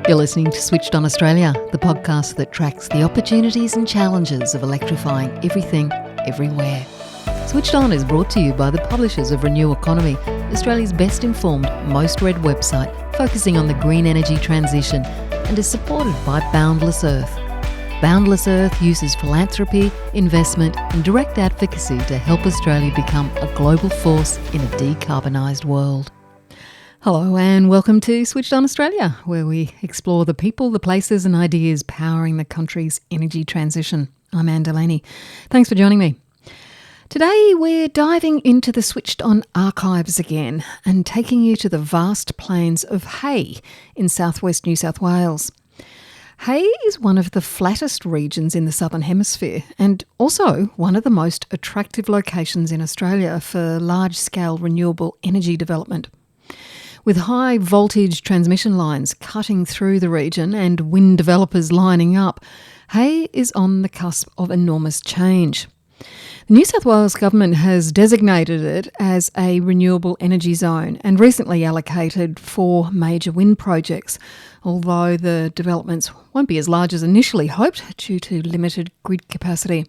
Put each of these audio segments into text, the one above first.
You're listening to Switched On Australia, the podcast that tracks the opportunities and challenges of electrifying everything, everywhere. Switched On is brought to you by the publishers of Renew Economy, Australia's best informed, most read website focusing on the green energy transition, and is supported by Boundless Earth. Boundless Earth uses philanthropy, investment and direct advocacy to help Australia become a global force in a decarbonised world. Hello and welcome to Switched On Australia, where we explore the people, the places and ideas powering the country's energy transition. I'm Anne Delaney. Thanks for joining me. Today we're diving into the Switched On archives again and taking you to the vast plains of Hay in southwest New South Wales. Hay is one of the flattest regions in the Southern Hemisphere and also one of the most attractive locations in Australia for large-scale renewable energy development. With high voltage transmission lines cutting through the region and wind developers lining up, Hay is on the cusp of enormous change. The New South Wales Government has designated it as a Renewable Energy Zone and recently allocated 4 major wind projects, although the developments won't be as large as initially hoped due to limited grid capacity.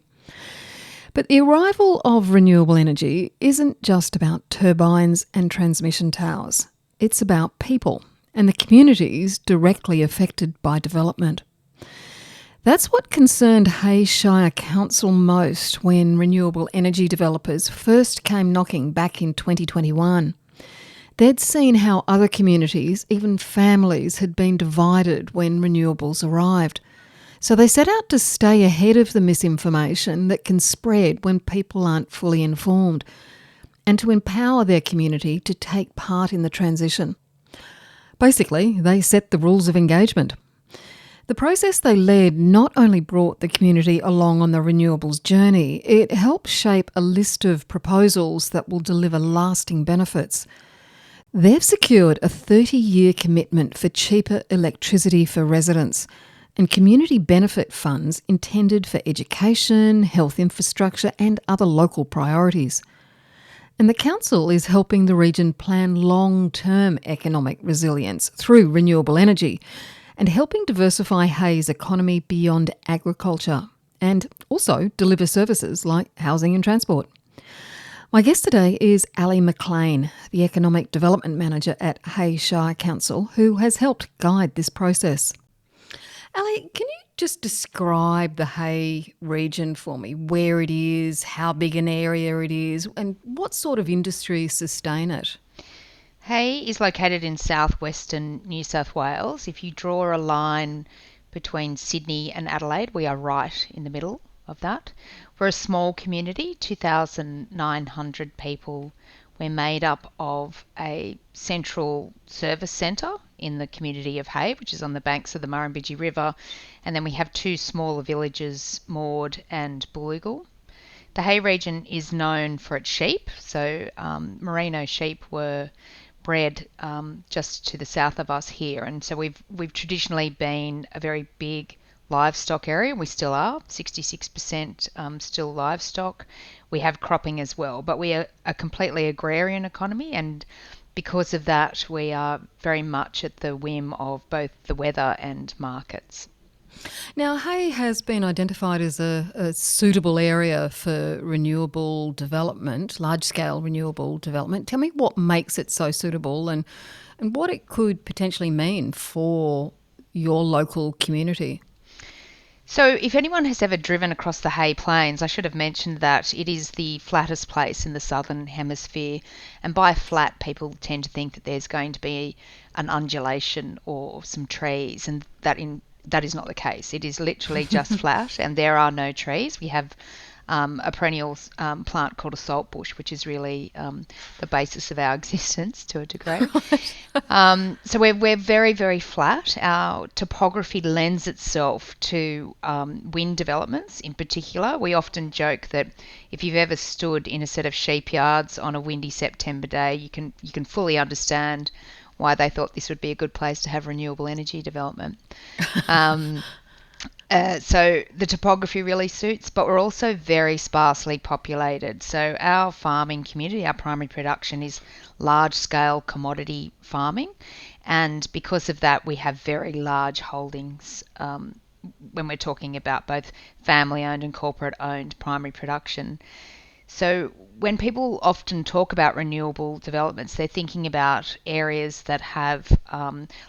But the arrival of renewable energy isn't just about turbines and transmission towers. It's about people and the communities directly affected by development. That's what concerned Hay Shire Council most when renewable energy developers first came knocking back in 2021. They'd seen how other communities, even families, had been divided when renewables arrived. So they set out to stay ahead of the misinformation that can spread when people aren't fully informed, and to empower their community to take part in the transition. Basically, they set the rules of engagement. The process they led not only brought the community along on the renewables journey, it helped shape a list of proposals that will deliver lasting benefits. They've secured a 30-year commitment for cheaper electricity for residents and community benefit funds intended for education, health infrastructure and other local priorities. And the Council is helping the region plan long-term economic resilience through renewable energy and helping diversify Hay's economy beyond agriculture and also deliver services like housing and transport. My guest today is McLean, the Economic Development Manager at Hay Shire Council, who has helped guide this process. Ali, can you just describe the Hay region for me, where it is, how big an area it is, and what sort of industries sustain it? Hay is located in southwestern New South Wales. If you draw a line between Sydney and Adelaide, we are right in the middle of that. We're a small community, 2,900 people. We're made up of a central service centre in the community of Hay, which is on the banks of the Murrumbidgee River, and then we have 2 smaller villages, Maud and Bulloogle. The Hay region is known for its sheep, so merino sheep were bred just to the south of us here, and so we've traditionally been a very big livestock area. We still are, 66% still livestock. We have cropping as well, but we are a completely agrarian economy, and because of that, we are very much at the whim of both the weather and markets. Now, Hay has been identified as a suitable area for renewable development, large-scale renewable development. Tell me what makes it so suitable and what it could potentially mean for your local community. So if anyone has ever driven across the Hay Plains, I should have mentioned that it is the flattest place in the Southern Hemisphere. And by flat, people tend to think that there's going to be an undulation or some trees, and that is not the case. It is literally just flat, and there are no trees. We have a perennial plant called a saltbush, which is really the basis of our existence to a degree. So we're very, very flat. Our topography lends itself to wind developments in particular. We often joke that if you've ever stood in a set of sheep yards on a windy September day, you can fully understand why they thought this would be a good place to have renewable energy development. So the topography really suits, but we're also very sparsely populated. So our farming community, our primary production is large-scale commodity farming, And because of that, we have very large holdings when we're talking about both family owned and corporate owned primary production. So when people often talk about renewable developments, they're thinking about areas that have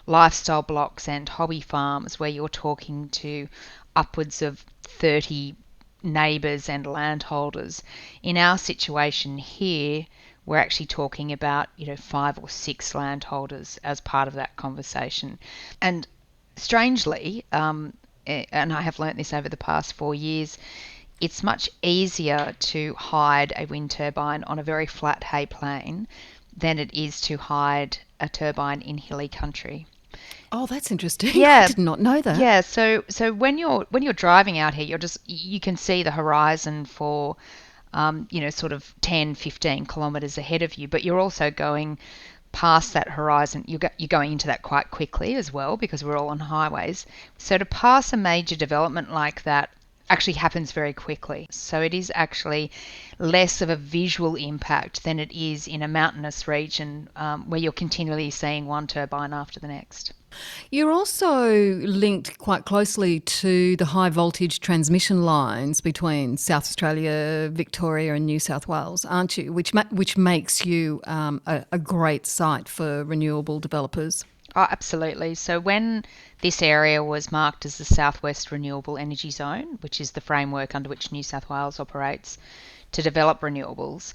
lifestyle blocks and hobby farms where you're talking to upwards of 30 neighbours and landholders. In our situation here, we're actually talking about 5 or 6 landholders as part of that conversation. And strangely, and I have learnt this over the past 4 years, it's much easier to hide a wind turbine on a very flat hay plain than it is to hide a turbine in hilly country. Oh, that's interesting. I Yeah, did not know that. yeah. So when you're driving out here, you can see the horizon for sort of 10, 15 kilometres ahead of you, but you're also going past that horizon. You're going into that quite quickly as well because we're all on highways. So to pass a major development like that actually happens very quickly. So it is actually less of a visual impact than it is in a mountainous region where you're continually seeing one turbine after the next. You're also linked quite closely to the high voltage transmission lines between South Australia, Victoria and New South Wales, aren't you? Which makes you a great site for renewable developers. Oh, absolutely. So when this area was marked as the Southwest Renewable Energy Zone, which is the framework under which New South Wales operates to develop renewables,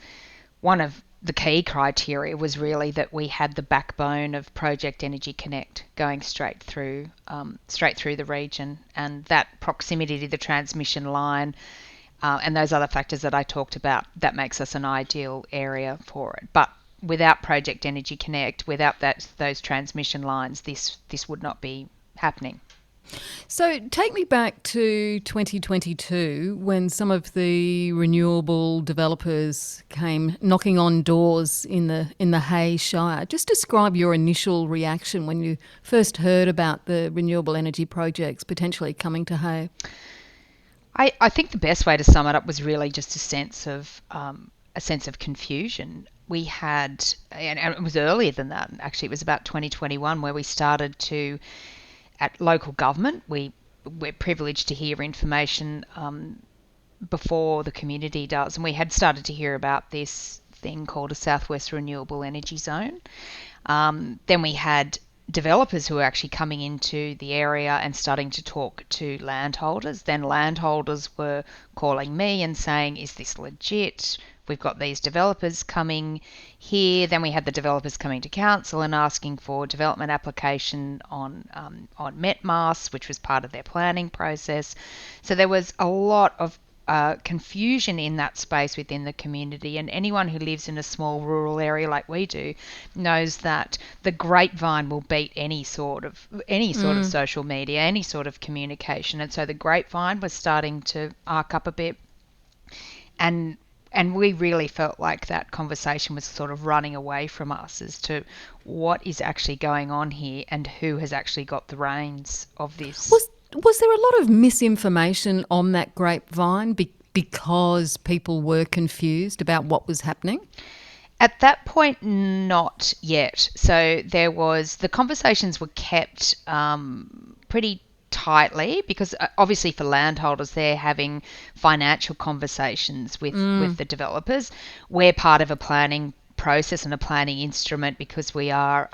one of the key criteria was really that we had the backbone of Project Energy Connect going straight through the region, and that proximity to the transmission line and those other factors that I talked about, that makes us an ideal area for it. But without Project Energy Connect, without those transmission lines, this would not be happening. So take me back to 2022 when some of the renewable developers came knocking on doors in the Hay Shire. Just describe your initial reaction when you first heard about the renewable energy projects potentially coming to Hay. I think the best way to sum it up was really just a sense of confusion. We had, and it was earlier than that. Actually, it was about 2021 where we started to, at local government, we're privileged to hear information before the community does, and we had started to hear about this thing called a Southwest Renewable Energy Zone. Then we had developers who were actually coming into the area and starting to talk to landholders. Then landholders were calling me and saying, is this legit? We've got these developers coming here. Then we had the developers coming to council and asking for development application on MetMass, which was part of their planning process. So there was a lot of confusion in that space within the community, and anyone who lives in a small rural area like we do knows that the grapevine will beat any sort of social media, any sort of communication. And so the grapevine was starting to arc up a bit, and we really felt like that conversation was sort of running away from us as to what is actually going on here and who has actually got the reins of this. Was there a lot of misinformation on that grapevine because people were confused about what was happening? At that point, not yet. So the conversations were kept pretty tightly because obviously for landholders, they're having financial conversations with the developers. We're part of a planning process and a planning instrument because we are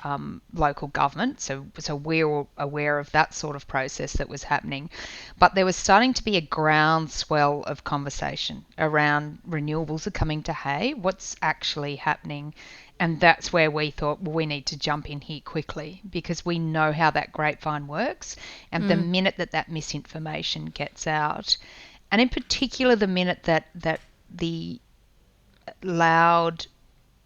local government, so we're aware of that sort of process that was happening. But there was starting to be a groundswell of conversation around renewables are coming to Hay, what's actually happening. And that's where we thought, well, we need to jump in here quickly because we know how that grapevine works. And the minute that misinformation gets out, and in particular the minute that the loud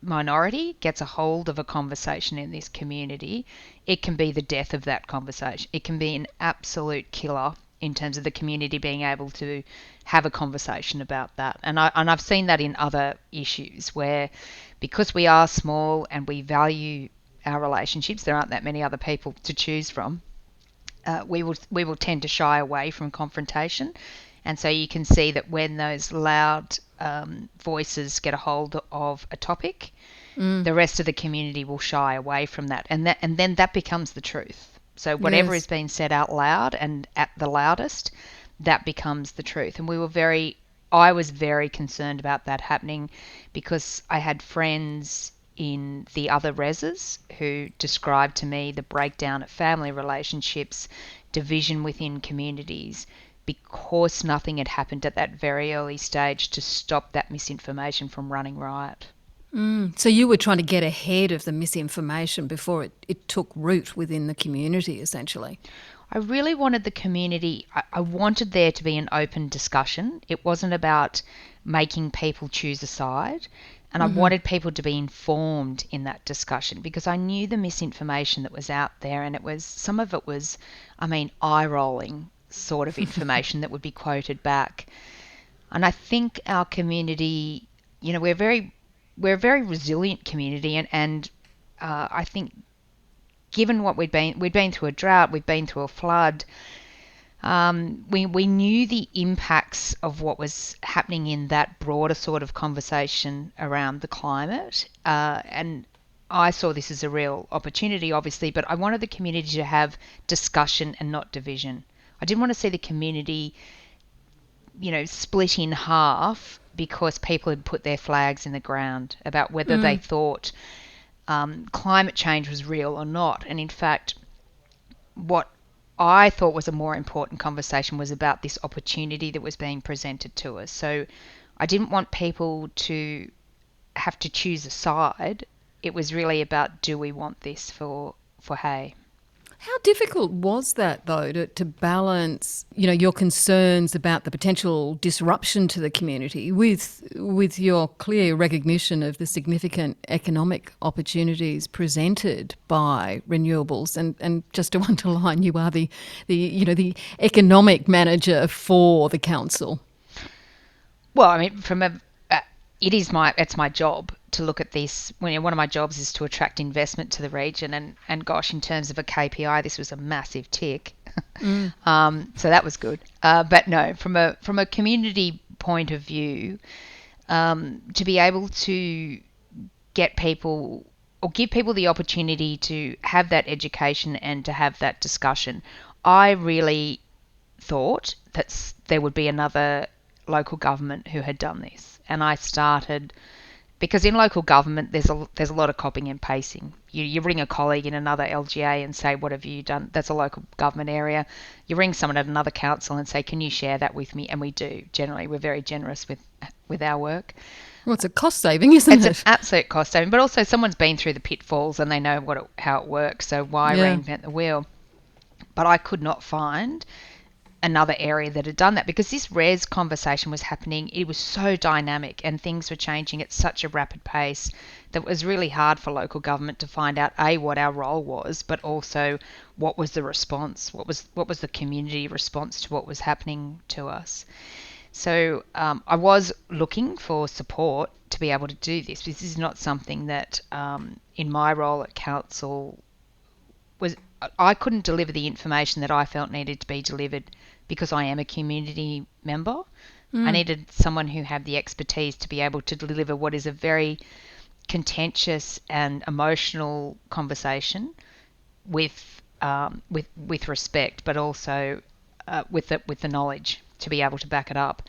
minority gets a hold of a conversation in this community, it can be the death of that conversation. It can be an absolute killer in terms of the community being able to have a conversation about that. And I've seen that in other issues where, because we are small and we value our relationships, there aren't that many other people to choose from. We will tend to shy away from confrontation. And so you can see that when those loud voices get a hold of a topic, the rest of the community will shy away from that, and then that becomes the truth. So whatever Yes. is being said out loud and at the loudest, that becomes the truth. And I was very concerned about that happening, because I had friends in the other reses who described to me the breakdown of family relationships, division within communities, because nothing had happened at that very early stage to stop that misinformation from running riot. So you were trying to get ahead of the misinformation before it took root within the community, essentially. I really wanted the community, I wanted there to be an open discussion. It wasn't about making people choose a side. And I wanted people to be informed in that discussion, because I knew the misinformation that was out there, and some of it was, eye rolling sort of information that would be quoted back. And I think our community, we're a very resilient community, and I think, given what we'd been through a drought, we'd been through a flood. We knew the impacts of what was happening in that broader sort of conversation around the climate, and I saw this as a real opportunity, obviously, but I wanted the community to have discussion and not division. I didn't want to see the community, split in half because people had put their flags in the ground about whether they thought climate change was real or not. And in fact, what I thought was a more important conversation was about this opportunity that was being presented to us. So I didn't want people to have to choose a side. It was really about, do we want this for Hay? How difficult was that, though, to balance, your concerns about the potential disruption to the community with your clear recognition of the significant economic opportunities presented by renewables? And just to underline, you are the economic manager for the council. Well, it's my job to look at this. One of my jobs is to attract investment to the region, and gosh, in terms of a KPI, this was a massive tick. So that was good. But no, from a community point of view, to be able to get people or give people the opportunity to have that education and to have that discussion, I really thought that there would be another local government who had done this, and I started. Because in local government, there's a lot of copying and pasting. You ring a colleague in another LGA and say, what have you done? That's a local government area. You ring someone at another council and say, can you share that with me? And we do. Generally, we're very generous with our work. Well, it's a cost saving, isn't it? It's an absolute cost saving. But also, someone's been through the pitfalls and they know how it works. So why reinvent the wheel? But I could not find another area that had done that, because this RES conversation was happening. It was so dynamic and things were changing at such a rapid pace that it was really hard for local government to find out what our role was, but also what was the response, what was the community response to what was happening to us. So I was looking for support to be able to do this. This is not something that in my role at council I couldn't deliver the information that I felt needed to be delivered, because I am a community member. I needed someone who had the expertise to be able to deliver what is a very contentious and emotional conversation with respect, but also with the knowledge to be able to back it up.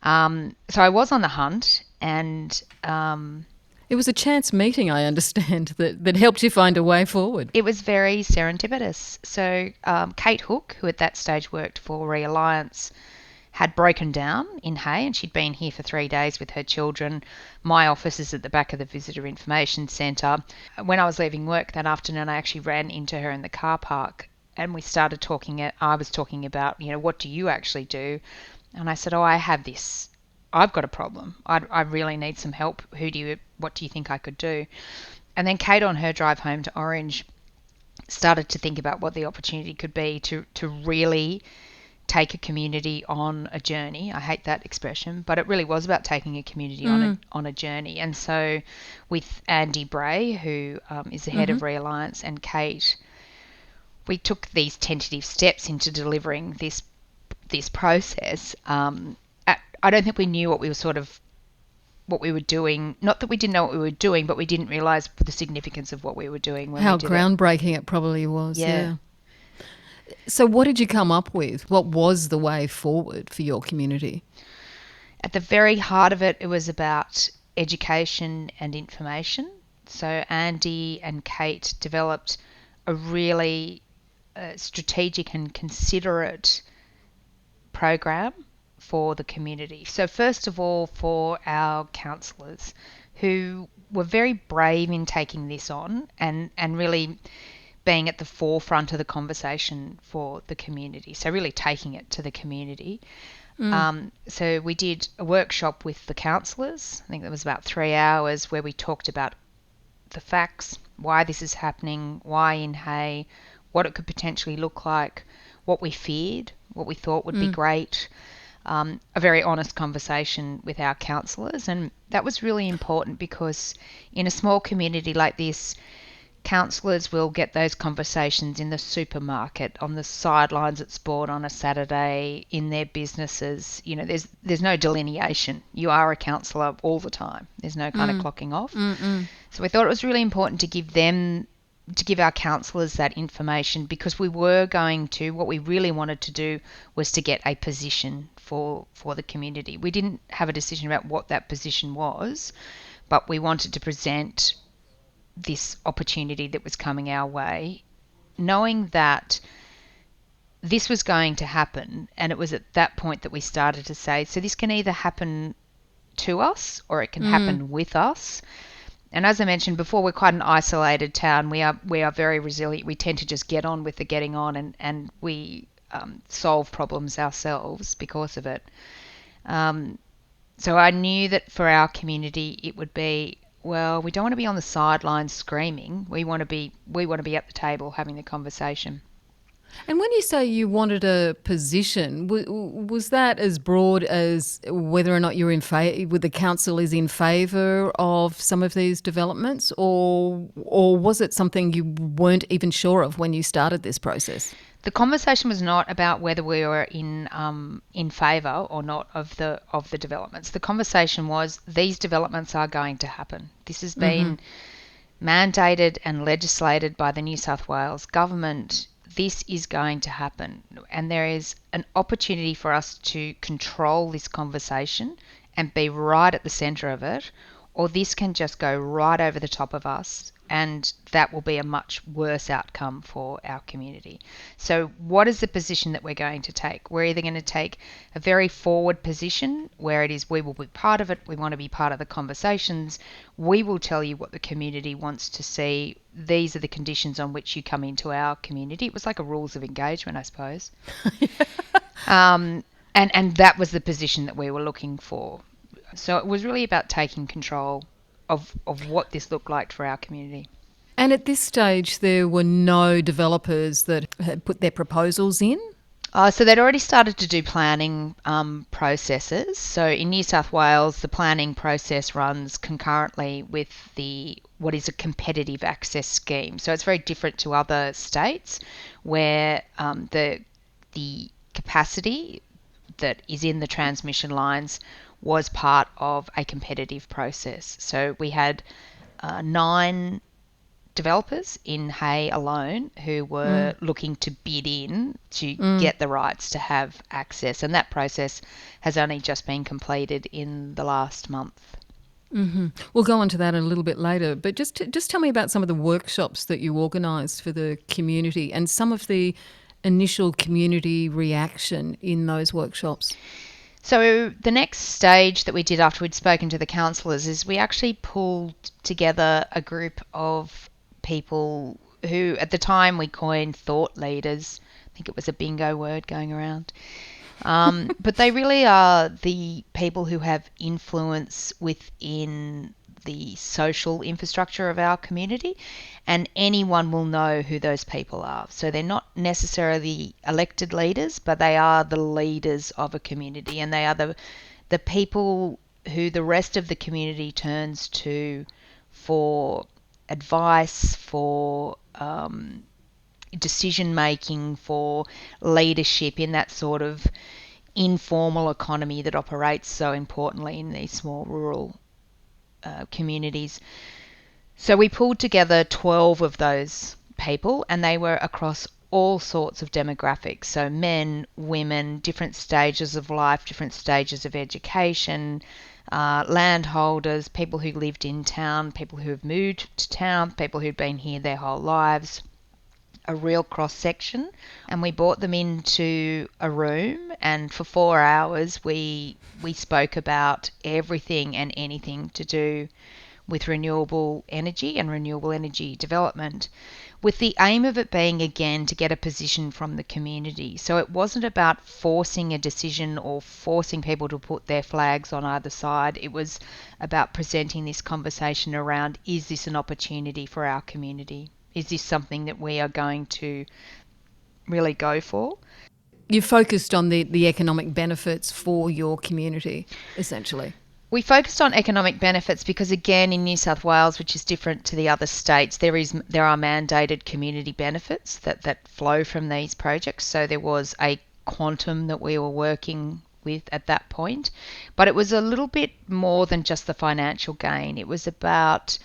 So I was on the hunt, and it was a chance meeting, I understand, that helped you find a way forward. It was very serendipitous. So Kate Hook, who at that stage worked for Realliance, had broken down in Hay, and she'd been here for 3 days with her children. My office is at the back of the Visitor Information Centre. When I was leaving work that afternoon, I actually ran into her in the car park, and we started talking. I was talking about, what do you actually do? And I said, I have this. I've got a problem. I really need some help. What do you think I could do? And then Kate, on her drive home to Orange, started to think about what the opportunity could be to really take a community on a journey. I hate that expression, but it really was about taking a community on a journey. And so with Andy Bray, who is the head of Realliance, and Kate, we took these tentative steps into delivering this process. I don't think we knew what we were sort of what we were doing. Not that we didn't know what we were doing, but we didn't realise the significance of what we were doing when How we did groundbreaking it probably was, Yeah. yeah. So what did you come up with? What was the way forward for your community? At the very heart of it, it was about education and information. So Andy and Kate developed a really strategic and considerate program for the community. So first of all, for our councillors who were very brave in taking this on and really being at the forefront of the conversation for the community. So really taking it to the community. So we did a workshop with the councillors. I think that was about 3 hours where we talked about the facts, why this is happening, why in Hay, what it could potentially look like, what we feared, what we thought would be great. A very honest conversation with our councillors, and that was really important because in a small community like this, councillors will get those conversations in the supermarket, on the sidelines at sport on a Saturday, in their businesses. You know, there's no delineation. You are a councillor all the time. There's no kind of clocking off. So we thought it was really important to give our councillors that information because we were going to, what we really wanted to do was to get a position for the community. We didn't have a decision about what that position was, but we wanted to present this opportunity that was coming our way, knowing that this was going to happen. And it was at that point that we started to say, so this can either happen to us or it can happen with us. And as I mentioned before, we're quite an isolated town. We are very resilient. We tend to just get on with the getting on, and we solve problems ourselves because of it. So I knew that for our community, it would be, well, we don't want to be on the sidelines screaming. We want to be at the table having the conversation. And when you say you wanted a position, was that as broad as whether or not you're in favour, the council is in favour of some of these developments, or was it something you weren't even sure of when you started this process? The conversation was not about whether we were in favour or not of the developments. The conversation was these developments are going to happen. This has been mandated and legislated by the New South Wales government. This is going to happen, and there is an opportunity for us to control this conversation and be right at the centre of it, or this can just go right over the top of us, and that will be a much worse outcome for our community. So what is the position that we're going to take? We're either going to take a very forward position where it is we will be part of it, we want to be part of the conversations, we will tell you what the community wants to see, these are the conditions on which you come into our community. It was like a rules of engagement, I suppose. And that was the position that we were looking for. So it was really about taking control of what this looked like for our community. And at this stage, there were no developers that had put their proposals in? So they'd already started to do planning processes. So in New South Wales, the planning process runs concurrently with what is a competitive access scheme. So it's very different to other states where the capacity that is in the transmission lines was part of a competitive process. So we had 9 developers in Hay alone who were looking to bid in to get the rights to have access, and that process has only just been completed in the last month. We'll go on to that a little bit later, but just tell me about some of the workshops that you organised for the community and some of the initial community reaction in those workshops. So the next stage that we did after we'd spoken to the councillors is we actually pulled together a group of people who at the time we coined thought leaders. I think it was a bingo word going around. But they really are the people who have influence within the social infrastructure of our community, and anyone will know who those people are. So they're not necessarily elected leaders, but they are the leaders of a community, and they are the people who the rest of the community turns to for advice, for decision making, for leadership in that sort of informal economy that operates so importantly in these small rural communities. So we pulled together 12 of those people, and they were across all sorts of demographics. So men, women, different stages of life, different stages of education, landholders, people who lived in town, people who have moved to town, people who've been here their whole lives, a real cross section. And we brought them into a room, and for 4 hours we spoke about everything and anything to do with renewable energy and renewable energy development, with the aim of it being, again, to get a position from the community. So it wasn't about forcing a decision or forcing people to put their flags on either side. It was about presenting this conversation around, is this an opportunity for our community? Is this something that we are going to really go for? You focused on the economic benefits for your community, essentially. We focused on economic benefits because, again, in New South Wales, which is different to the other states, there are mandated community benefits that flow from these projects. So there was a quantum that we were working with at that point, but it was a little bit more than just the financial gain. It was about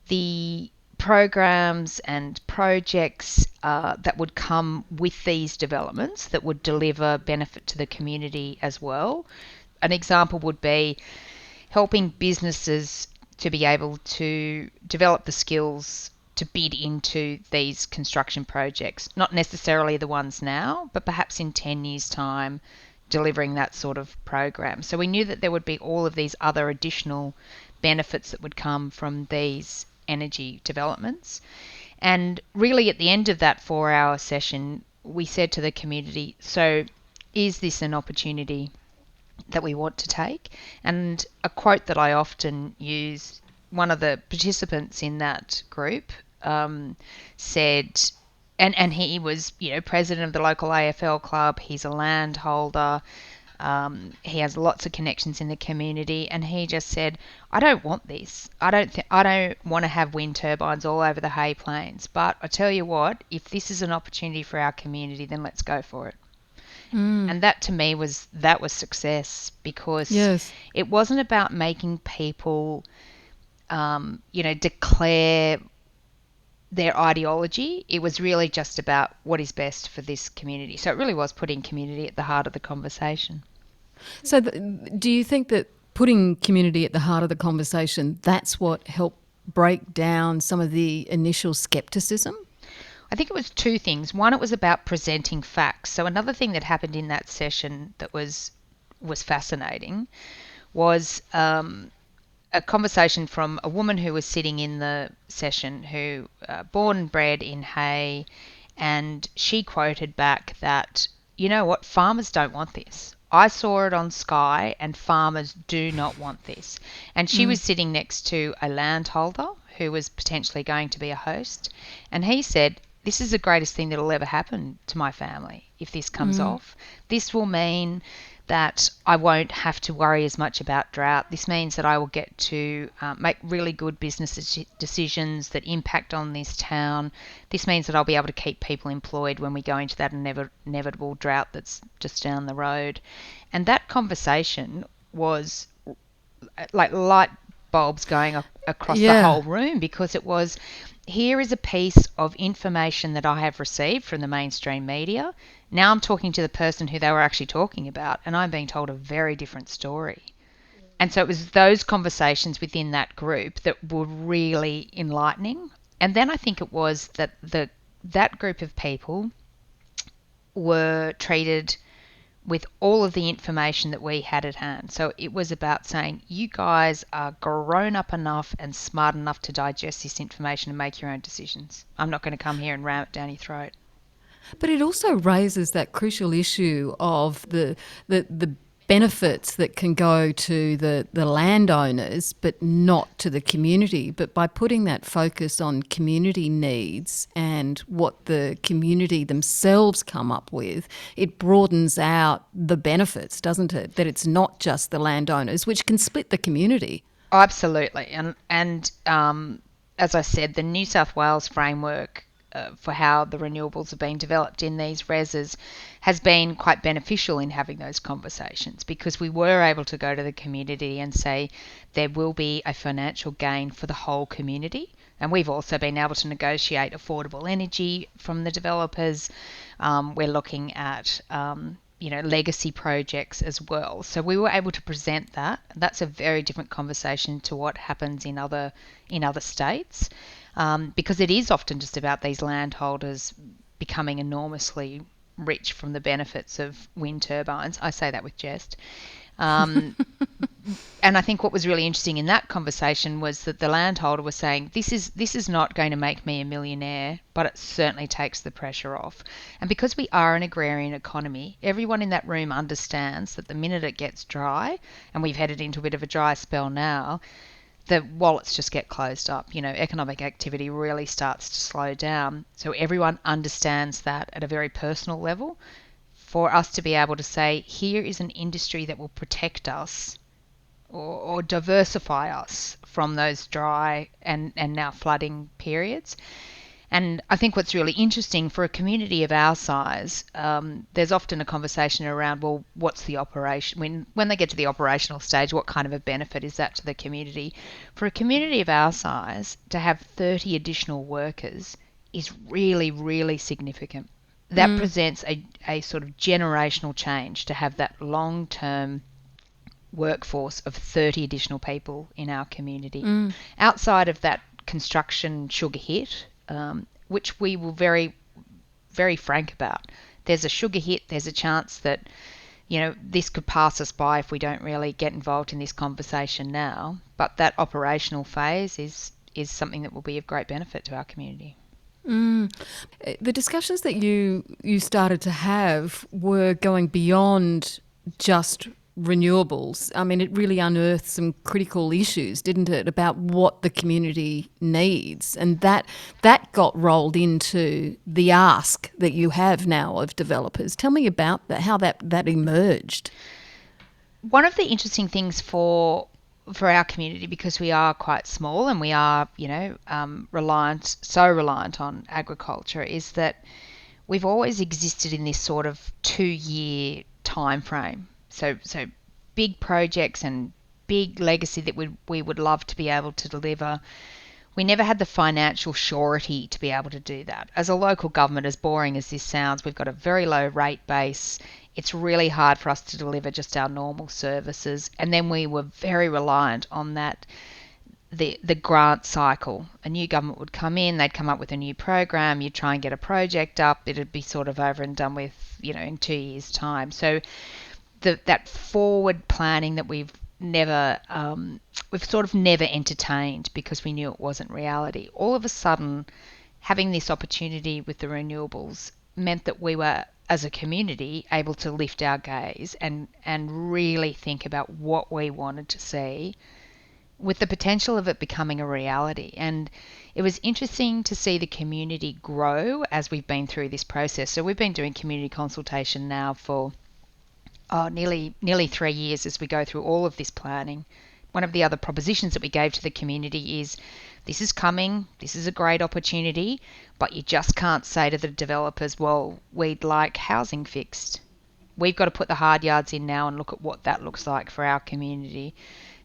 the programs and projects that would come with these developments that would deliver benefit to the community as well. An example would be helping businesses to be able to develop the skills to bid into these construction projects, not necessarily the ones now, but perhaps in 10 years' time, delivering that sort of program. So we knew that there would be all of these other additional benefits that would come from these energy developments. And really, at the end of that 4-hour session, we said to the community, so is this an opportunity that we want to take? And a quote that I often use, one of the participants in that group said, and he was, president of the local AFL club, he's a landholder, he has lots of connections in the community, and he just said, I don't want this. I don't want to have wind turbines all over the Hay Plains, but I tell you what, if this is an opportunity for our community, then let's go for it. And that, to me, was success, because Yes. it wasn't about making people, declare their ideology. It was really just about what is best for this community. So it really was putting community at the heart of the conversation. So do you think that putting community at the heart of the conversation, that's what helped break down some of the initial scepticism? I think it was two things. One, it was about presenting facts. So another thing that happened in that session that was fascinating was a conversation from a woman who was sitting in the session, who born and bred in Hay, and she quoted back that, you know what, farmers don't want this. I saw it on Sky, and farmers do not want this. And she was sitting next to a landholder who was potentially going to be a host, and he said, this is the greatest thing that will ever happen to my family if this comes off. This will mean that I won't have to worry as much about drought. This means that I will get to make really good business decisions that impact on this town. This means that I'll be able to keep people employed when we go into that inevitable drought that's just down the road. And that conversation was like light bulbs going across the whole room, because it was, here is a piece of information that I have received from the mainstream media. Now I'm talking to the person who they were actually talking about, and I'm being told a very different story. And so it was those conversations within that group that were really enlightening. And then I think it was that that group of people were treated with all of the information that we had at hand. So it was about saying, you guys are grown up enough and smart enough to digest this information and make your own decisions. I'm not going to come here and ram it down your throat. But it also raises that crucial issue of the benefits that can go to the landowners but not to the community. But by putting that focus on community needs and what the community themselves come up with, it broadens out the benefits, doesn't it? That it's not just the landowners, which can split the community. Absolutely. And as I said, the New South Wales framework for how the renewables have been developed in these reses has been quite beneficial in having those conversations, because we were able to go to the community and say there will be a financial gain for the whole community. And we've also been able to negotiate affordable energy from the developers. We're looking at legacy projects as well. So we were able to present that. That's a very different conversation to what happens in other states, because it is often just about these landholders becoming enormously rich from the benefits of wind turbines. I say that with jest. And I think what was really interesting in that conversation was that the landholder was saying, this is not going to make me a millionaire, but it certainly takes the pressure off. And because we are an agrarian economy, everyone in that room understands that the minute it gets dry, and we've headed into a bit of a dry spell now, the wallets just get closed up. Economic activity really starts to slow down. So everyone understands that at a very personal level. For us to be able to say, here is an industry that will protect us or diversify us from those dry and now flooding periods. And I think what's really interesting for a community of our size, there's often a conversation around, well, what's the operation? When they get to the operational stage, what kind of a benefit is that to the community? For a community of our size, to have 30 additional workers is really, really significant. That presents a sort of generational change, to have that long-term workforce of 30 additional people in our community. Outside of that construction sugar hit, which we were very, very frank about. There's a sugar hit, there's a chance that, this could pass us by if we don't really get involved in this conversation now. But that operational phase is something that will be of great benefit to our community. The discussions that you started to have were going beyond just renewables. I mean, it really unearthed some critical issues, didn't it, about what the community needs, and that got rolled into the ask that you have now of developers. Tell me about that, how that emerged. One of the interesting things for our community, because we are quite small and we are, reliant on agriculture, is that we've always existed in this sort of 2-year time frame. So big projects and big legacy that we would love to be able to deliver. We never had the financial surety to be able to do that. As a local government, as boring as this sounds, we've got a very low rate base. It's really hard for us to deliver just our normal services. And then we were very reliant on that, the grant cycle. A new government would come in, they'd come up with a new program, you'd try and get a project up, it'd be sort of over and done with, in 2 years' time. So that forward planning that we've sort of never entertained, because we knew it wasn't reality. All of a sudden, having this opportunity with the renewables meant that we were, as a community, able to lift our gaze and really think about what we wanted to see, with the potential of it becoming a reality. And it was interesting to see the community grow as we've been through this process. So we've been doing community consultation now for nearly 3 years as we go through all of this planning. One of the other propositions that we gave to the community is, this is coming, this is a great opportunity, but you just can't say to the developers, well, we'd like housing fixed. We've got to put the hard yards in now and look at what that looks like for our community.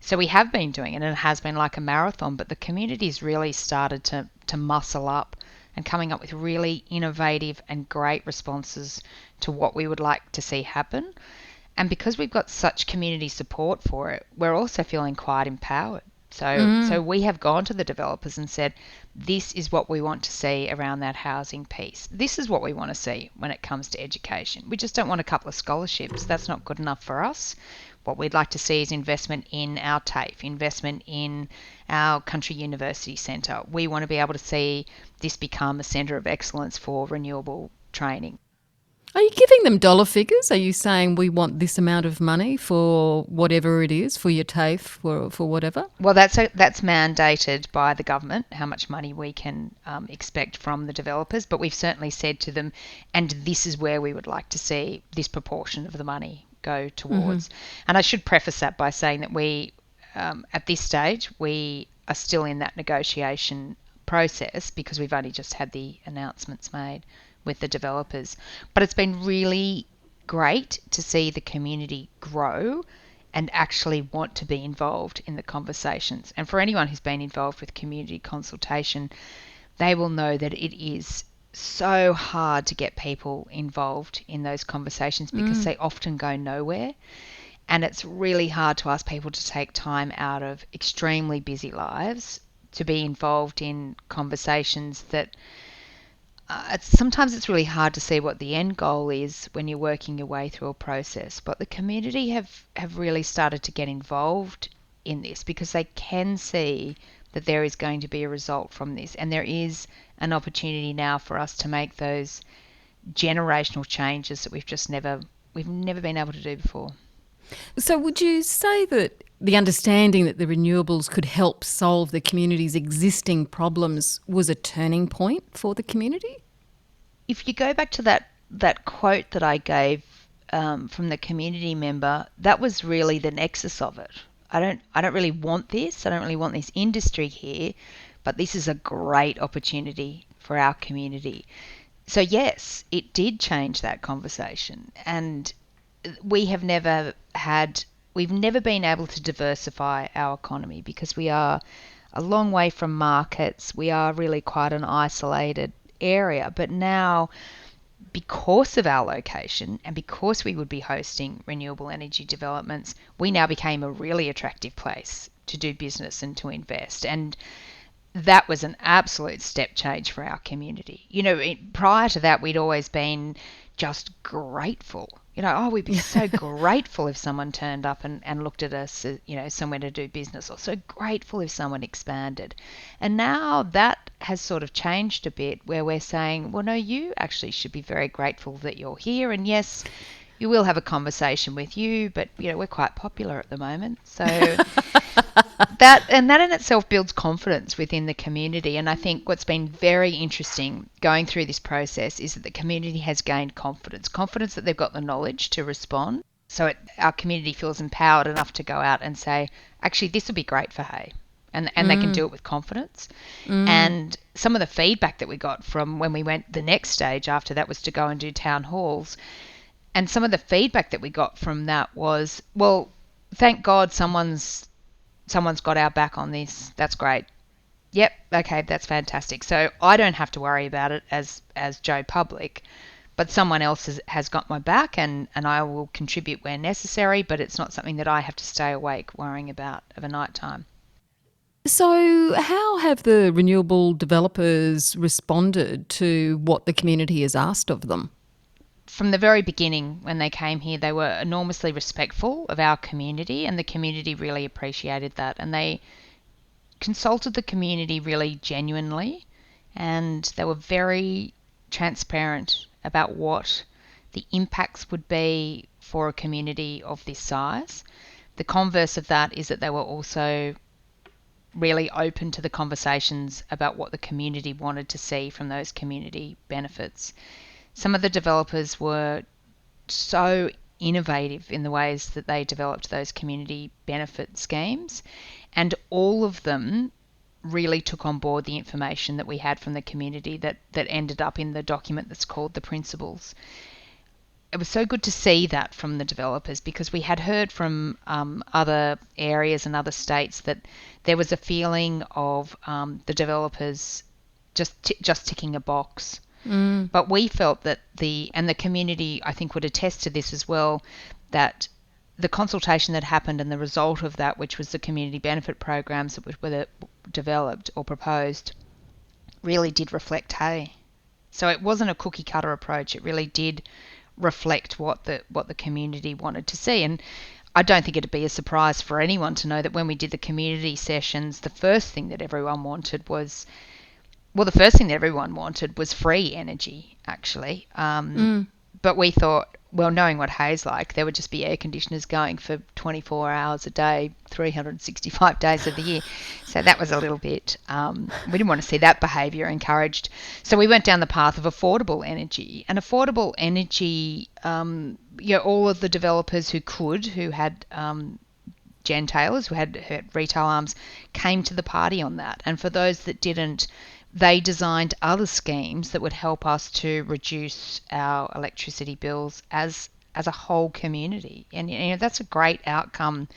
So we have been doing it, and it has been like a marathon, but the community's really started to muscle up and coming up with really innovative and great responses to what we would like to see happen. And because we've got such community support for it, we're also feeling quite empowered. So we have gone to the developers and said, this is what we want to see around that housing piece. This is what we want to see when it comes to education. We just don't want a couple of scholarships. That's not good enough for us. What we'd like to see is investment in our TAFE, investment in our country university centre. We want to be able to see this become a centre of excellence for renewable training. Are you giving them dollar figures? Are you saying we want this amount of money for whatever it is, for your TAFE, for whatever? Well, that's mandated by the government, how much money we can expect from the developers. But we've certainly said to them, and this is where we would like to see this proportion of the money go towards. And I should preface that by saying that we, at this stage, we are still in that negotiation process because we've only just had the announcements made with the developers. But it's been really great to see the community grow and actually want to be involved in the conversations. And for anyone who's been involved with community consultation, they will know that it is so hard to get people involved in those conversations because they often go nowhere. And it's really hard to ask people to take time out of extremely busy lives to be involved in conversations that sometimes it's really hard to see what the end goal is when you're working your way through a process. But the community have really started to get involved in this because they can see that there is going to be a result from this. And there is an opportunity now for us to make those generational changes that we've never been able to do before. So would you say that the understanding that the renewables could help solve the community's existing problems was a turning point for the community? If you go back to that quote that I gave from the community member, that was really the nexus of it. I don't really want this. I don't really want this industry here, but this is a great opportunity for our community. So yes, it did change that conversation, and we've never been able to diversify our economy because we are a long way from markets. We are really quite an isolated area. But now, because of our location and because we would be hosting renewable energy developments, we now became a really attractive place to do business and to invest. And that was an absolute step change for our community. Prior to that, we'd always been just grateful. We'd be so grateful if someone turned up and looked at us as, somewhere to do business, or so grateful if someone expanded. And now that has sort of changed a bit where we're saying, well, no, you actually should be very grateful that you're here. And yes, you will have a conversation with you, but, we're quite popular at the moment. So that in itself builds confidence within the community. And I think what's been very interesting going through this process is that the community has gained confidence that they've got the knowledge to respond. So our community feels empowered enough to go out and say, actually, this will be great for Hay. And they can do it with confidence. And some of the feedback that we got from when we went, the next stage after that was to go and do town halls. And some of the feedback that we got from that was, well, thank God someone's got our back on this. That's great. Yep, okay, that's fantastic. So I don't have to worry about it as Joe Public, but someone else has got my back, and I will contribute where necessary, but it's not something that I have to stay awake worrying about of a night time. So how have the renewable developers responded to what the community has asked of them? From the very beginning, when they came here, they were enormously respectful of our community, and the community really appreciated that. And they consulted the community really genuinely, and they were very transparent about what the impacts would be for a community of this size. The converse of that is that they were also really open to the conversations about what the community wanted to see from those community benefits. Some of the developers were so innovative in the ways that they developed those community benefit schemes, and all of them really took on board the information that we had from the community that ended up in the document that's called the principles. It was so good to see that from the developers, because we had heard from other areas and other states that there was a feeling of the developers just ticking a box. But we felt that the community, I think, would attest to this as well, that the consultation that happened and the result of that, which was the community benefit programs that were developed or proposed, really did reflect Hay. So it wasn't a cookie cutter approach. It really did reflect what the community wanted to see. And I don't think it'd be a surprise for anyone to know that when we did the community sessions, the first thing that everyone wanted was free energy, actually. But we thought, well, knowing what Hay's like, there would just be air conditioners going for 24 hours a day, 365 days of the year. So that was a little bit, we didn't want to see that behaviour encouraged. So we went down the path of affordable energy. And affordable energy, all of the developers who had gentailers, who had retail arms, came to the party on that. And for those that didn't, they designed other schemes that would help us to reduce our electricity bills as a whole community. And that's a great outcome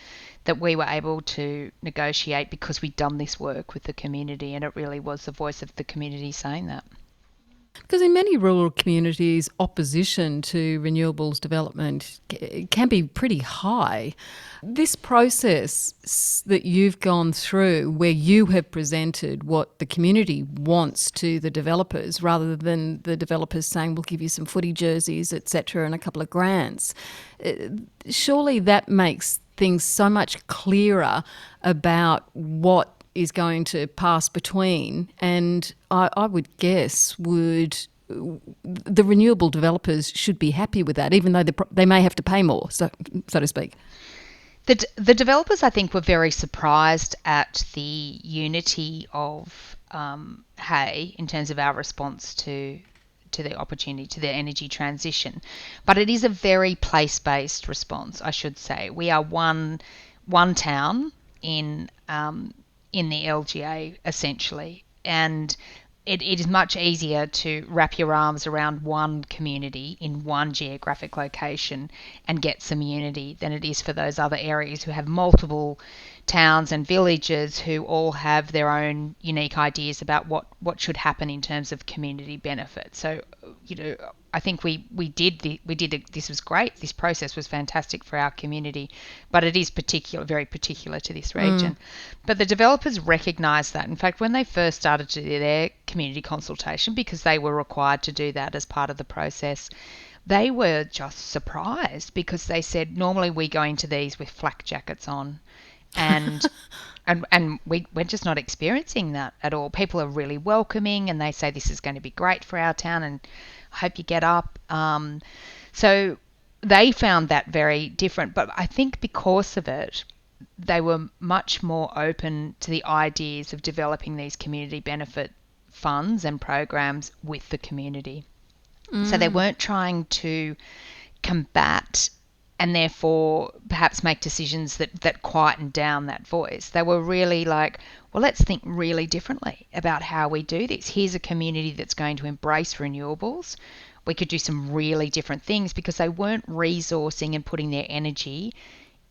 that we were able to negotiate because we'd done this work with the community, and it really was the voice of the community saying that. Because in many rural communities, opposition to renewables development can be pretty high. This process that you've gone through, where you have presented what the community wants to the developers, rather than the developers saying, we'll give you some footy jerseys, etc., and a couple of grants, surely that makes things so much clearer about what is going to pass between, and I would guess the renewable developers should be happy with that, even though they may have to pay more, so to speak. The developers, I think, were very surprised at the unity of Hay in terms of our response to the opportunity, to the energy transition. But it is a very place-based response, I should say. We are one town in the LGA, essentially, and it is much easier to wrap your arms around one community in one geographic location and get some unity than it is for those other areas who have multiple towns and villages who all have their own unique ideas about what should happen in terms of community benefit. So, I think we did it. This was great. This process was fantastic for our community, but it is very particular to this region. But the developers recognised that. In fact, when they first started to do their community consultation, because they were required to do that as part of the process, they were just surprised, because they said, normally we go into these with flak jackets on, and we're just not experiencing that at all. People are really welcoming, and they say this is going to be great for our town, and I hope you get up. So they found that very different. But I think because of it, they were much more open to the ideas of developing these community benefit funds and programs with the community. So they weren't trying to combat and therefore perhaps make decisions that quieten down that voice. They were really like, well, let's think really differently about how we do this. Here's a community that's going to embrace renewables. We could do some really different things, because they weren't resourcing and putting their energy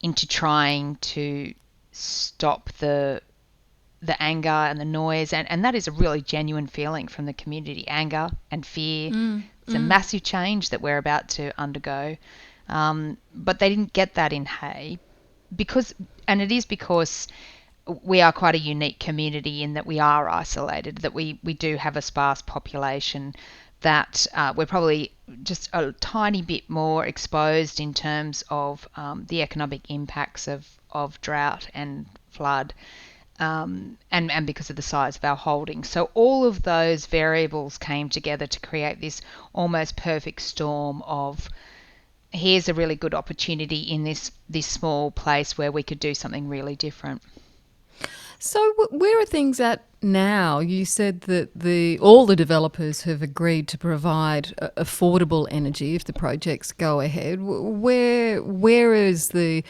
into trying to stop the anger and the noise. And that is a really genuine feeling from the community, anger and fear. It's a massive change that we're about to undergo. But they didn't get that in Hay, because we are quite a unique community in that we are isolated, that we do have a sparse population, that we're probably just a tiny bit more exposed in terms of the economic impacts of drought and flood, and because of the size of our holdings. So all of those variables came together to create this almost perfect storm of, here's a really good opportunity in this small place where we could do something really different. So where are things at now? You said that all the developers have agreed to provide affordable energy if the projects go ahead. Where is the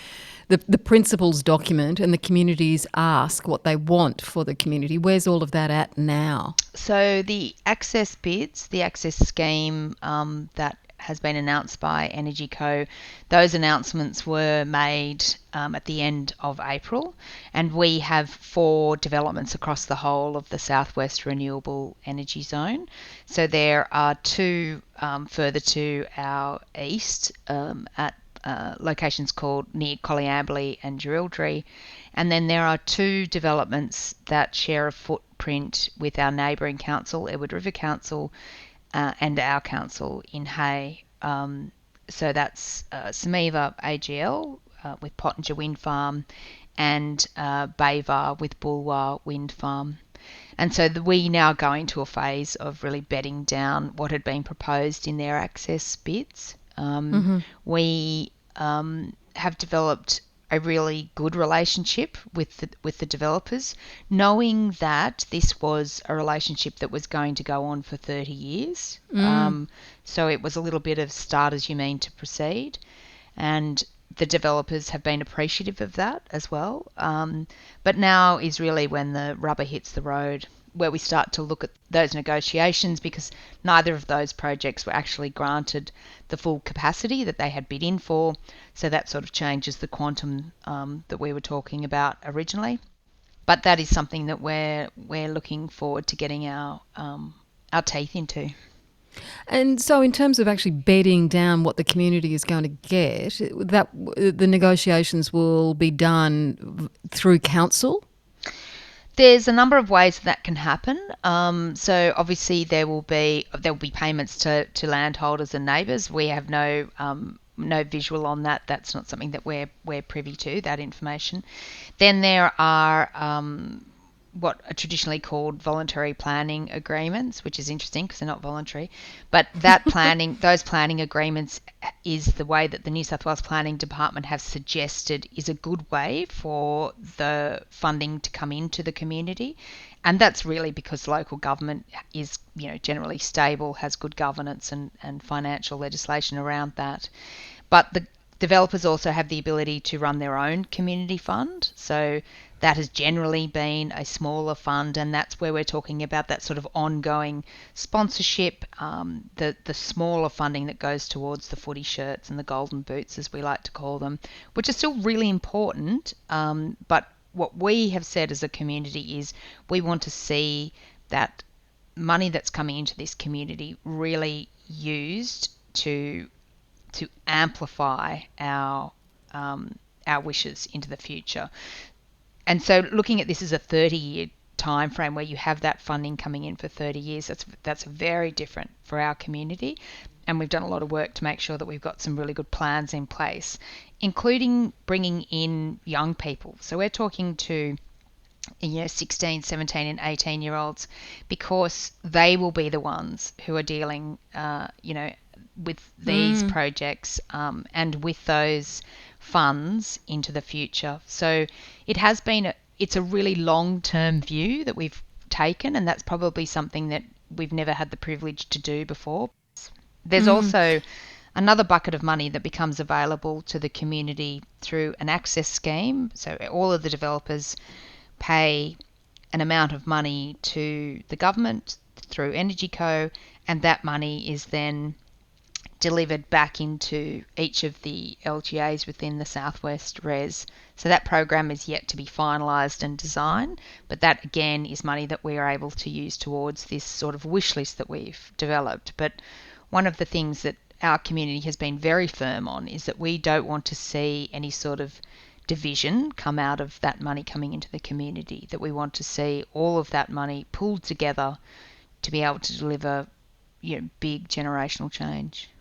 principles document and the communities ask what they want for the community? Where's all of that at now? So the access bids, the access scheme that has been announced by Energy Co. Those announcements were made at the end of April, and we have 4 developments across the whole of the Southwest Renewable Energy Zone. So there are 2 further to our east at locations called near Colliambley and Jerilderie, and then there are 2 developments that share a footprint with our neighbouring council, Edward River Council, and our council in Hay. So that's Sameva AGL with Pottinger Wind Farm, and Bayvar with Bulwar Wind Farm. And so we now go into a phase of really bedding down what had been proposed in their access bids. We have developed a really good relationship with the developers, knowing that this was a relationship that was going to go on for 30 years. So it was a little bit of start as you mean to proceed, and the developers have been appreciative of that as well. But now is really when the rubber hits the road where we start to look at those negotiations, because neither of those projects were actually granted the full capacity that they had bid in for. So that sort of changes the quantum that we were talking about originally. But that is something that we're looking forward to getting our teeth into. And so, in terms of actually bedding down what the community is going to get, that the negotiations will be done through council. There's a number of ways that can happen. So obviously there will be payments to landholders and neighbours. We have no visual on that. That's not something that we're privy to, that information. Then there are what are traditionally called voluntary planning agreements, which is interesting because they're not voluntary. But that those planning agreements is the way that the New South Wales Planning Department have suggested is a good way for the funding to come into the community. And that's really because local government is, generally stable, has good governance and financial legislation around that. But the developers also have the ability to run their own community fund. So that has generally been a smaller fund, and that's where we're talking about that sort of ongoing sponsorship, the smaller funding that goes towards the footy shirts and the golden boots, as we like to call them, which are still really important. But what we have said as a community is we want to see that money that's coming into this community really used to amplify our wishes into the future. And so looking at this as a 30-year time frame where you have that funding coming in for 30 years, that's very different for our community. And we've done a lot of work to make sure that we've got some really good plans in place, including bringing in young people. So we're talking to 16, 17 and 18-year-olds, because they will be the ones who are dealing, with these projects and with those funds into the future. So it's a really long-term view that we've taken, and that's probably something that we've never had the privilege to do before. There's also another bucket of money that becomes available to the community through an access scheme. So all of the developers pay an amount of money to the government through Energy Co, and that money is then delivered back into each of the LGAs within the Southwest Res. So that program is yet to be finalised and designed, but that again is money that we are able to use towards this sort of wish list that we've developed. But one of the things that our community has been very firm on is that we don't want to see any sort of division come out of that money coming into the community, that we want to see all of that money pulled together to be able to deliver big generational change.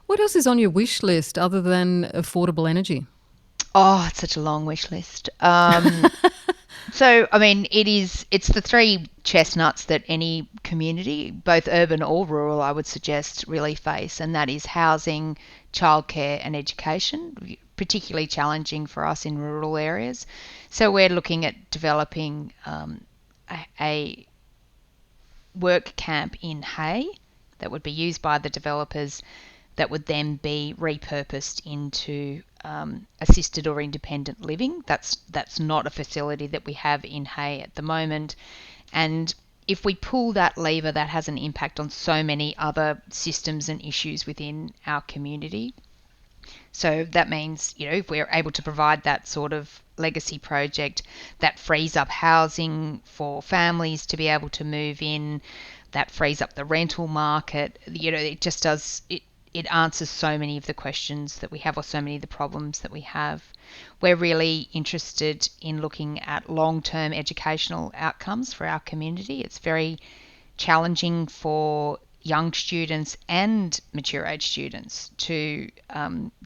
What else is on your wish list other than affordable energy? Oh, it's such a long wish list. So, I mean, it's the three chestnuts that any community, both urban or rural, I would suggest, really face, and that is housing, childcare and education, particularly challenging for us in rural areas. So we're looking at developing a work camp in Hay that would be used by the developers, that would then be repurposed into assisted or independent living. That's not a facility that we have in Hay at the moment. And if we pull that lever, that has an impact on so many other systems and issues within our community. So that means, if we're able to provide that sort of legacy project, that frees up housing for families to be able to move in, that frees up the rental market. It just does it answers so many of the questions that we have, or so many of the problems that we have. We're really interested in looking at long-term educational outcomes for our community. It's very challenging for young students and mature age students to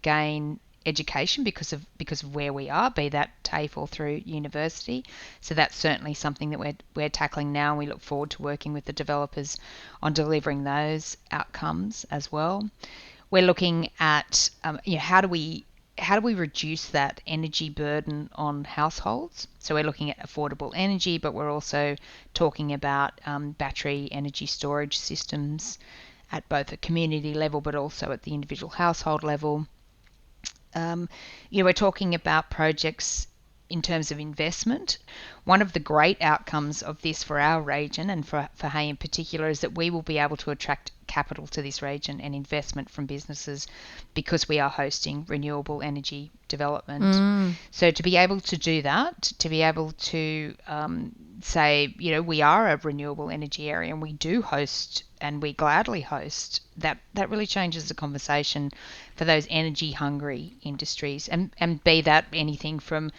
gain education because of where we are, be that TAFE or through university. So that's certainly something that we're tackling now, and we look forward to working with the developers on delivering those outcomes as well. We're looking at how do we reduce that energy burden on households. So we're looking at affordable energy, but we're also talking about battery energy storage systems at both a community level but also at the individual household level. We're talking about projects in terms of investment. One of the great outcomes of this for our region and for Hay in particular is that we will be able to attract capital to this region and investment from businesses because we are hosting renewable energy development. So to be able to do that, to be able to say, we are a renewable energy area and we do host and we gladly host, that really changes the conversation for those energy hungry industries, and be that anything from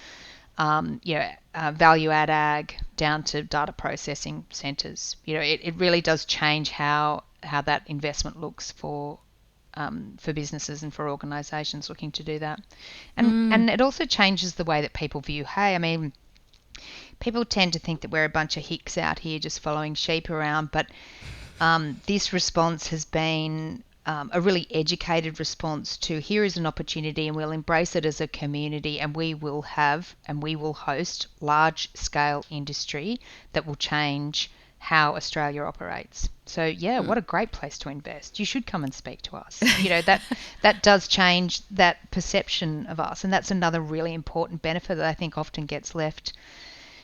value add ag down to data processing centres. It really does change how that investment looks for businesses and for organisations looking to do that. And it also changes the way that people view Hay. I mean, people tend to think that we're a bunch of hicks out here just following sheep around, but this response has been a really educated response to, here is an opportunity and we'll embrace it as a community, and we will host large scale industry that will change how Australia operates. So what a great place to invest. You should come and speak to us. That does change that perception of us, and that's another really important benefit that I think often gets left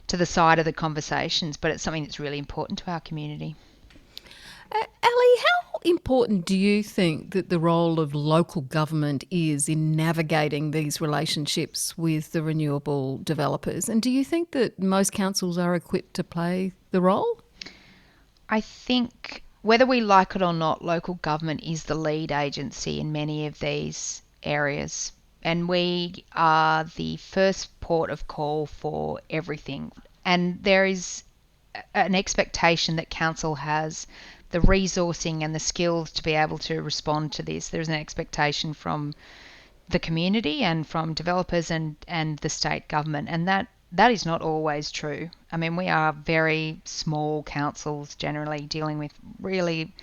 to the side of the conversations, but it's something that's really important to our community. Ali, how important do you think that the role of local government is in navigating these relationships with the renewable developers? And do you think that most councils are equipped to play the role? I think whether we like it or not, local government is the lead agency in many of these areas. And we are the first port of call for everything. And there is an expectation that council has the resourcing and the skills to be able to respond to this. There's an expectation from the community and from developers and the state government, and that is not always true. I mean, we are very small councils generally dealing with really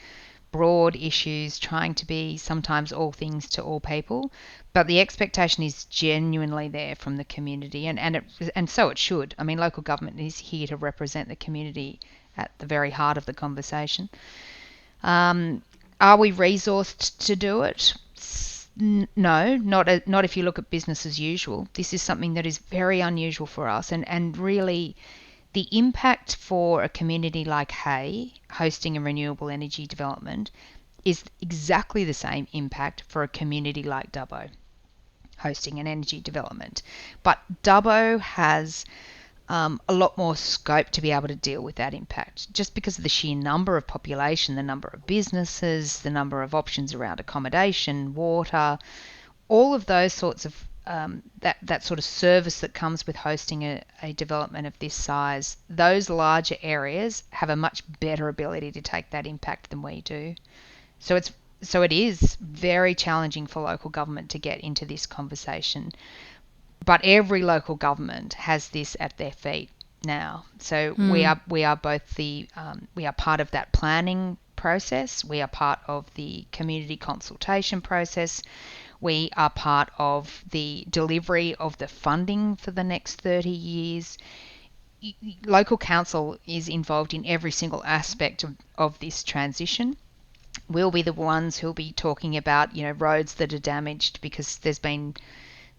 broad issues, trying to be sometimes all things to all people, but the expectation is genuinely there from the community, and so it should. I mean, local government is here to represent the community at the very heart of the conversation. Are we resourced to do it? No, not if you look at business as usual. This is something that is very unusual for us, and really the impact for a community like Hay hosting a renewable energy development is exactly the same impact for a community like Dubbo hosting an energy development. But Dubbo has a lot more scope to be able to deal with that impact, just because of the sheer number of population, the number of businesses, the number of options around accommodation, water, all of those sorts of that sort of service that comes with hosting a development of this size. Those larger areas have a much better ability to take that impact than we do. So it is very challenging for local government to get into this conversation. But every local government has this at their feet now. So we are both we are part of that planning process. We are part of the community consultation process. We are part of the delivery of the funding for the next 30 years. Local council is involved in every single aspect of this transition. We'll be the ones who'll be talking about, roads that are damaged because there's been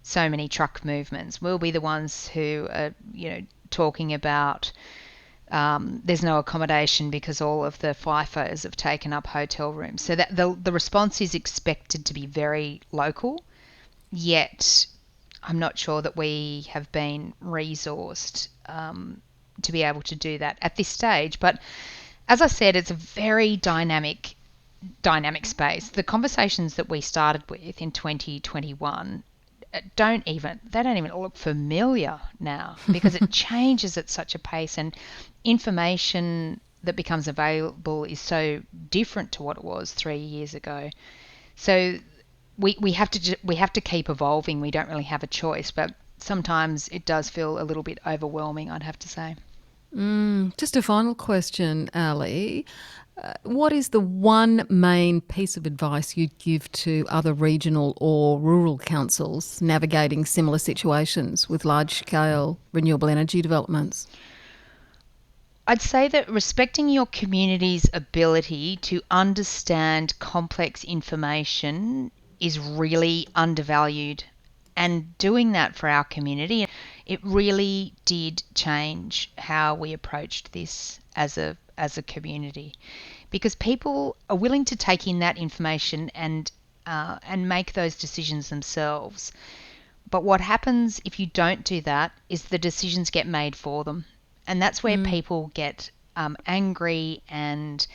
so many truck movements. We'll be the ones who are, talking about there's no accommodation because all of the FIFOs have taken up hotel rooms. So that the response is expected to be very local, yet I'm not sure that we have been resourced to be able to do that at this stage. But as I said, it's a very dynamic space. The conversations that we started with in 2021 don't even look familiar now because it changes at such a pace, and information that becomes available is so different to what it was 3 years ago. So we have to keep evolving. We don't really have a choice, but sometimes it does feel a little bit overwhelming, I'd have to say. Just a final question, Ali. What is the one main piece of advice you'd give to other regional or rural councils navigating similar situations with large-scale renewable energy developments? I'd say that respecting your community's ability to understand complex information is really undervalued, and doing that for our community, it really did change how we approached this as a community, because people are willing to take in that information and make those decisions themselves. But what happens if you don't do that is the decisions get made for them. And that's where people get angry, and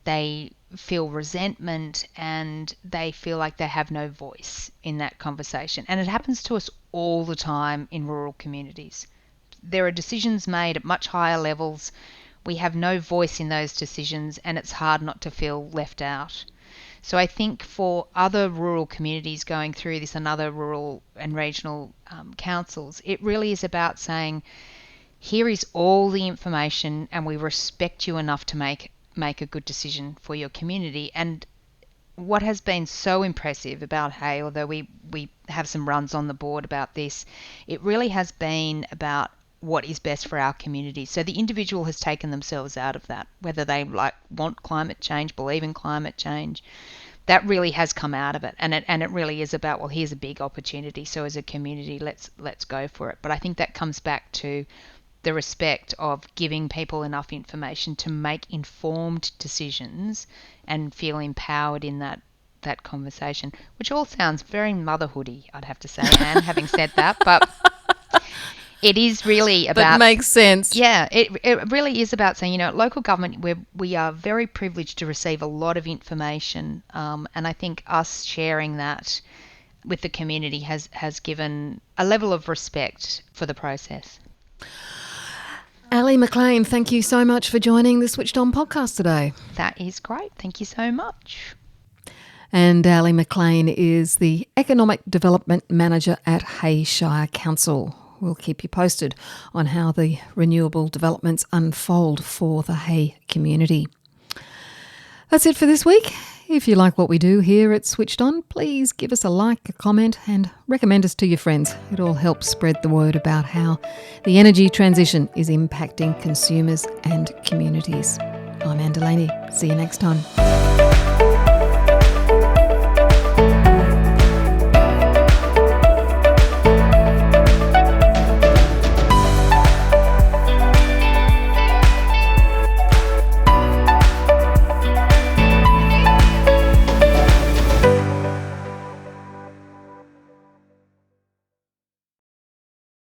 they feel resentment, and they feel like they have no voice in that conversation. And it happens to us all the time in rural communities. There are decisions made at much higher levels. We have no voice in those decisions, and it's hard not to feel left out. So I think for other rural communities going through this, and other rural and regional councils, it really is about saying, here is all the information, and we respect you enough to make a good decision for your community. And what has been so impressive about Hay, although we have some runs on the board about this, it really has been about what is best for our community. So the individual has taken themselves out of that, whether they want climate change, believe in climate change. That really has come out of it, and it really is about, well, here's a big opportunity, so as a community, let's go for it. But I think that comes back to the respect of giving people enough information to make informed decisions and feel empowered in that conversation, which all sounds very motherhoody, I'd have to say, Anne, having said that. But it is really about... That makes sense. Yeah, it really is about saying, at local government, we are very privileged to receive a lot of information, and I think us sharing that with the community has given a level of respect for the process. McLean, thank you so much for joining the Switched On podcast today. That is great. Thank you so much. And McLean is the Economic Development Manager at Hay Shire Council. We'll keep you posted on how the renewable developments unfold for the Hay community. That's it for this week. If you like what we do here at Switched On, please give us a like, a comment, and recommend us to your friends. It all helps spread the word about how the energy transition is impacting consumers and communities. I'm Anne Delaney. See you next time.